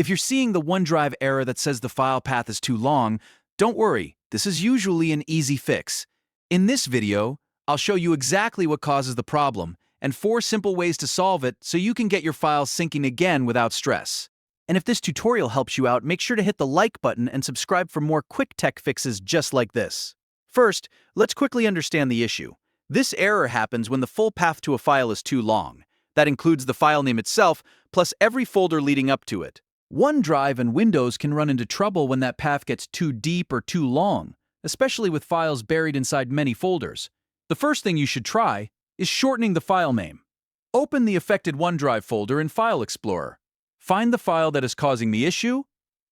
If you're seeing the OneDrive error that says the file path is too long, don't worry, this is usually an easy fix. In this video, I'll show you exactly what causes the problem and 4 simple ways to solve it so you can get your files syncing again without stress. And if this tutorial helps you out, make sure to hit the like button and subscribe for more quick tech fixes just like this. First, let's quickly understand the issue. This error happens when the full path to a file is too long. That includes the file name itself, plus every folder leading up to it. OneDrive and Windows can run into trouble when that path gets too deep or too long, especially with files buried inside many folders. The first thing you should try is shortening the file name. Open the affected OneDrive folder in File Explorer. Find the file that is causing the issue,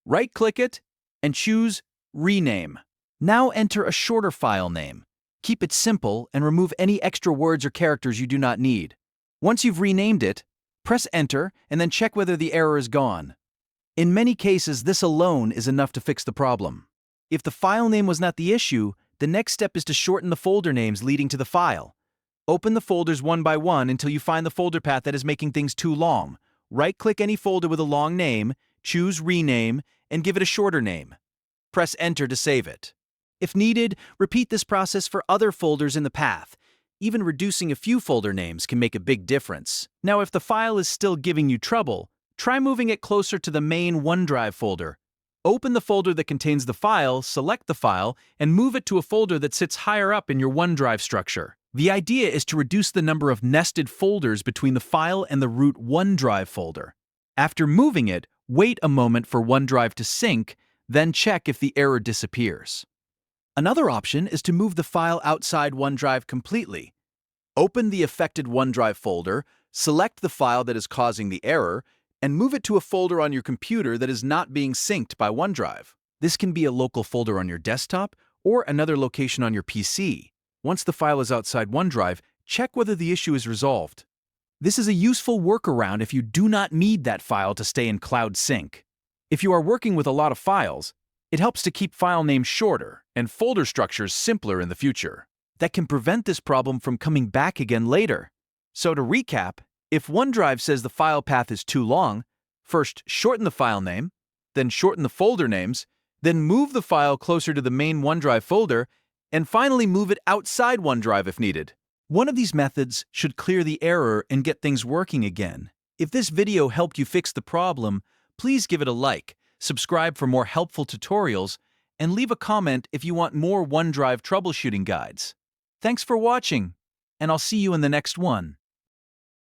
right-click it, and choose Rename. Now enter a shorter file name. Keep it simple and remove any extra words or characters you do not need. Once you've renamed it, press Enter and then check whether the error is gone. In many cases, this alone is enough to fix the problem. If the file name was not the issue, the next step is to shorten the folder names leading to the file. Open the folders one by one until you find the folder path that is making things too long. Right-click any folder with a long name, choose Rename, and give it a shorter name. Press Enter to save it. If needed, repeat this process for other folders in the path. Even reducing a few folder names can make a big difference. Now, if the file is still giving you trouble, try moving it closer to the main OneDrive folder. Open the folder that contains the file, select the file, and move it to a folder that sits higher up in your OneDrive structure. The idea is to reduce the number of nested folders between the file and the root OneDrive folder. After moving it, wait a moment for OneDrive to sync, then check if the error disappears. Another option is to move the file outside OneDrive completely. Open the affected OneDrive folder, select the file that is causing the error, and move it to a folder on your computer that is not being synced by OneDrive. This can be a local folder on your desktop or another location on your PC. Once the file is outside OneDrive, check whether the issue is resolved. This is a useful workaround if you do not need that file to stay in cloud sync. If you are working with a lot of files, it helps to keep file names shorter and folder structures simpler in the future. That can prevent this problem from coming back again later. So to recap, if OneDrive says the file path is too long, first shorten the file name, then shorten the folder names, then move the file closer to the main OneDrive folder, and finally move it outside OneDrive if needed. One of these methods should clear the error and get things working again. If this video helped you fix the problem, please give it a like, subscribe for more helpful tutorials, and leave a comment if you want more OneDrive troubleshooting guides. Thanks for watching, and I'll see you in the next one.